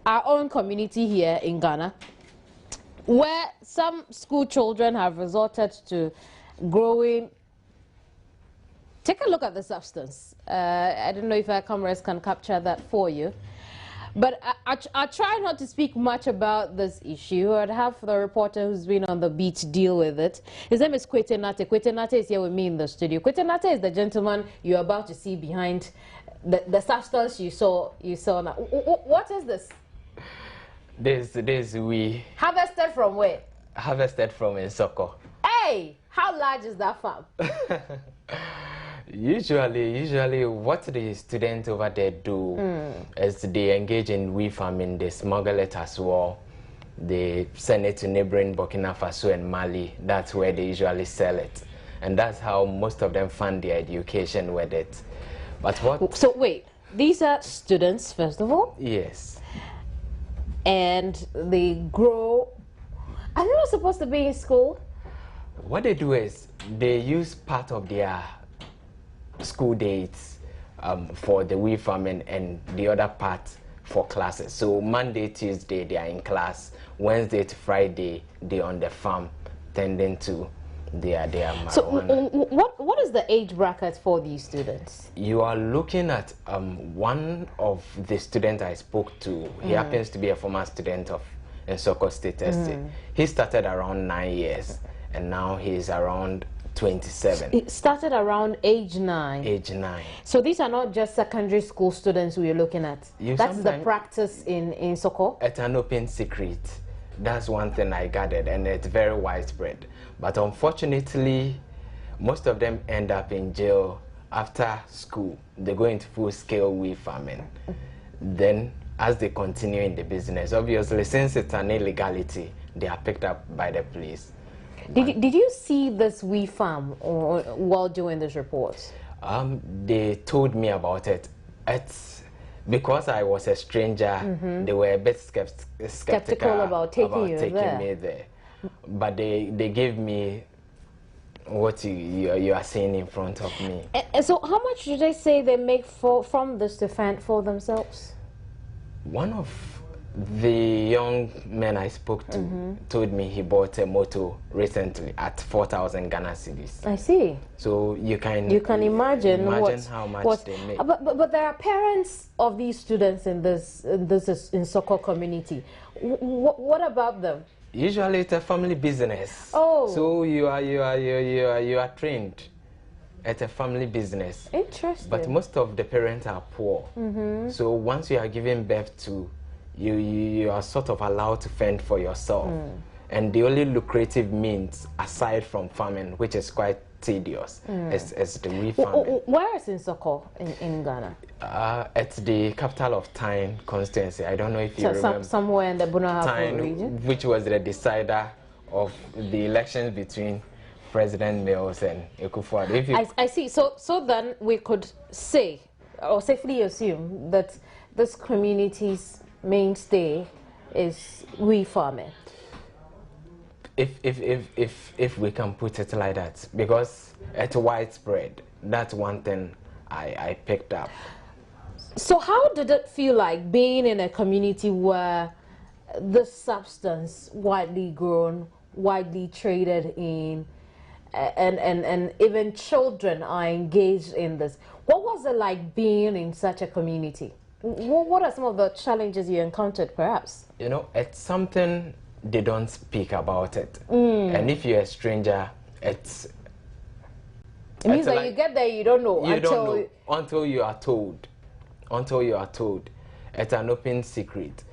our own community here in Ghana, where some school children have resorted to growing. Take a look at the substance. I don't know if our cameras can capture that for you. But I try not to speak much about this issue. I'd have the reporter who's been on the beat deal with it. His name is Kwete Nate. Kwete Nate is here with me in the studio. Kwete Nate is the gentleman you're about to see behind the substance you saw now. What is this? This we harvested from where? Harvested from Nsawkam. Hey, how large is that farm? Usually what the students over there do is they engage in wheat farming, they smuggle it as well. They send it to neighboring Burkina Faso and Mali. That's where they usually sell it. And that's how most of them fund their education with it. But what? So wait, these are students, first of all? Yes. And they grow. Are they not supposed to be in school? What they do is they use part of their school dates for the wheat farming and the other part for classes. So Monday, Tuesday they are in class. Wednesday to Friday they on the farm tending to their marijuana. So what is the age bracket for these students? You are looking at one of the students I spoke to. He happens to be a former student of Nsawkam State Estate. He started around 9 years and now he's around 27. It started around age 9. Age 9. So these are not just secondary school students we're looking at. That's the practice in Nsawkam? It's an open secret. That's one thing I gathered, and it's very widespread. But unfortunately, most of them end up in jail after school. They go into full-scale wheat farming. Then, as they continue in the business, obviously, since it's an illegality, they are picked up by the police. Did you see this wheat farm while doing this report? They told me about it. It's because I was a stranger. They were a bit skeptical about taking me there. But they gave me what you are seeing in front of me. And so, how much do they say they make from this to fend for themselves? One of the young men I spoke to told me he bought a motor recently at 4,000 Ghana cedis. I see. So you can imagine how much they make. But there are parents of these students in this Nsawkam community. What about them? Usually it's a family business. Oh. So you are trained. It's a family business. Interesting. But most of the parents are poor. So once you are giving birth to, you are sort of allowed to fend for yourself. And the only lucrative means, aside from farming, which is quite tedious, is the wheat farming. Where is Nsawkam in Ghana? It's the capital of Tyne constituency. I don't know if you remember. Somewhere in the Bunahafo region? Which was the decider of the elections between President Mills and Ekufuor. I see. So then we could say, or safely assume, that this community's mainstay is wheat farming. If we can put it like that, because it's widespread. That's one thing I picked up. So how did it feel like being in a community where this substance widely grown, widely traded in, and even children are engaged in this? What was it like being in such a community? What are some of the challenges you encountered, perhaps? You know, it's something they don't speak about it. And if you're a stranger, it means that like, you get there, you don't know. Until you are told. Until you are told. It's an open secret.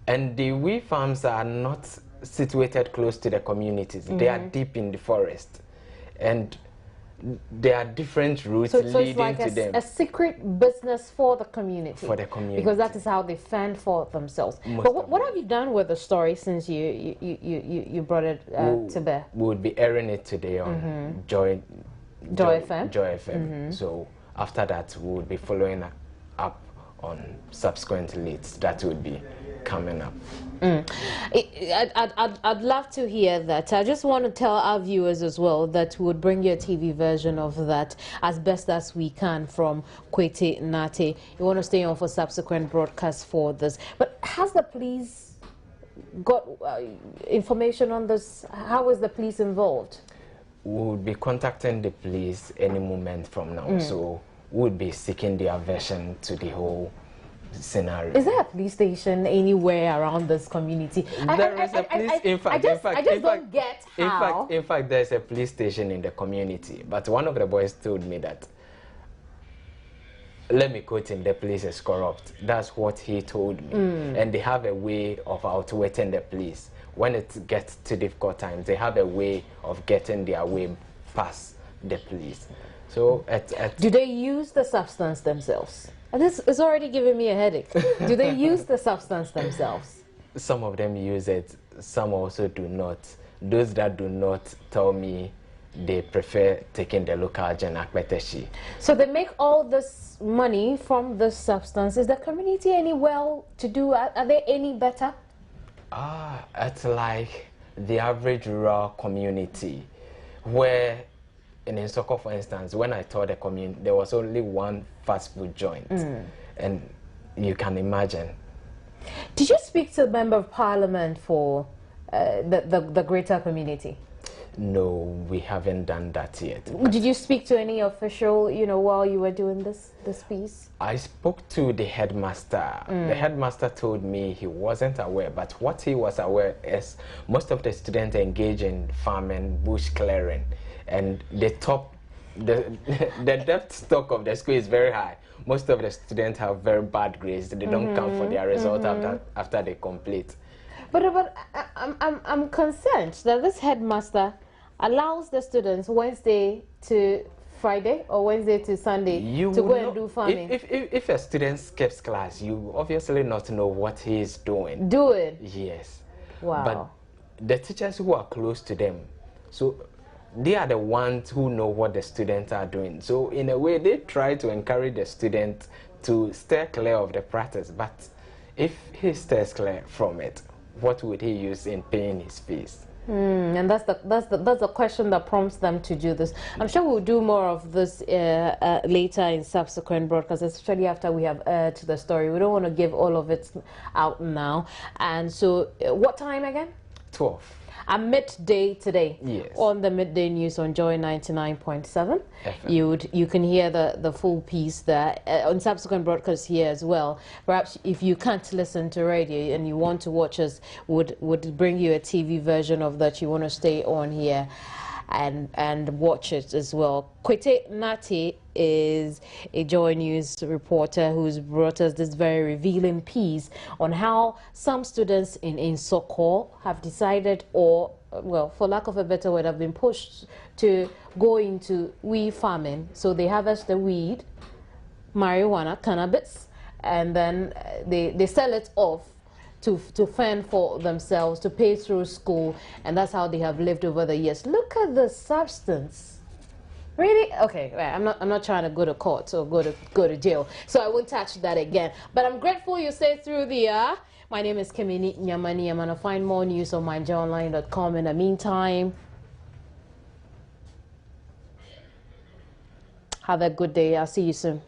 And the wheat farms are not situated close to the communities. They are deep in the forest. And there are different routes leading to them. So it's like a secret business for the community. For the community. Because that is how they fend for themselves. But what have you done with the story since you brought it to bear? We would be airing it today on Joy FM. Joy FM. So after that, we would be following up on subsequent leads that would be coming up. I'd love to hear that. I just want to tell our viewers as well that we would bring you a TV version of that as best as we can from Kwete Nate. You want to stay on for subsequent broadcasts for this. But has the police got information on this? How is the police involved? We would be contacting the police any moment from now, so we would be seeking their version to the whole scenario. Is there a police station anywhere around this community? There is a police. I just don't get how. In fact, there's a police station in the community. But one of the boys told me that, let me quote him, the police is corrupt. That's what he told me. And they have a way of outwitting the police. When it gets to difficult times, they have a way of getting their way past the police. So, do they use the substance themselves? This is already giving me a headache. Do they use the substance themselves? Some of them use it, some also do not. Those that do not tell me they prefer taking the local Janakbeteshi. So they make all this money from the substance. Is the community any well to do? Are they any better? It's like the average rural community where in Nsawkam, for instance, when I told the community, there was only one fast food joint. And you can imagine. Did you speak to the Member of Parliament for the greater community? No, we haven't done that yet. Did you speak to any official, while you were doing this piece? I spoke to the headmaster. The headmaster told me he wasn't aware, but what he was aware is most of the students engage in farming, bush clearing, and the debt stock of the school is very high. Most of the students have very bad grades. They don't come for their result after they complete. But I'm concerned that this headmaster allows the students Wednesday to Friday or Wednesday to Sunday to go and do farming. If a student skips class, you obviously not know what he is doing. Yes. Wow. But the teachers who are close to them, so they are the ones who know what the students are doing. So in a way, they try to encourage the student to steer clear of the practice. But if he stays clear from it, what would he use in paying his fees? And that's the question that prompts them to do this. I'm sure we'll do more of this later in subsequent broadcasts, especially after we have aired the story. We don't want to give all of it out now. And so, what time again? 12. At midday today, yes, on the midday news on Joy 99.7. You can hear the full piece there on subsequent broadcasts here as well. Perhaps if you can't listen to radio and you want to watch us, would bring you a TV version of that. You want to stay on here and watch it as well. Kwete Nati is a Joy News reporter who's brought us this very revealing piece on how some students in Nsawkam have decided, or well, for lack of a better word, have been pushed to go into weed farming. So they harvest the weed, marijuana, cannabis, and then they sell it off to fend for themselves, to pay through school, and that's how they have lived over the years. Look at the substance. Really? Okay, right. I'm not trying to go to court or go to jail, so I won't touch that again. But I'm grateful you stayed through the My name is Kimini Nyamani. I'm gonna find more news on myjoyonline.com. In the meantime, have a good day. I'll see you soon.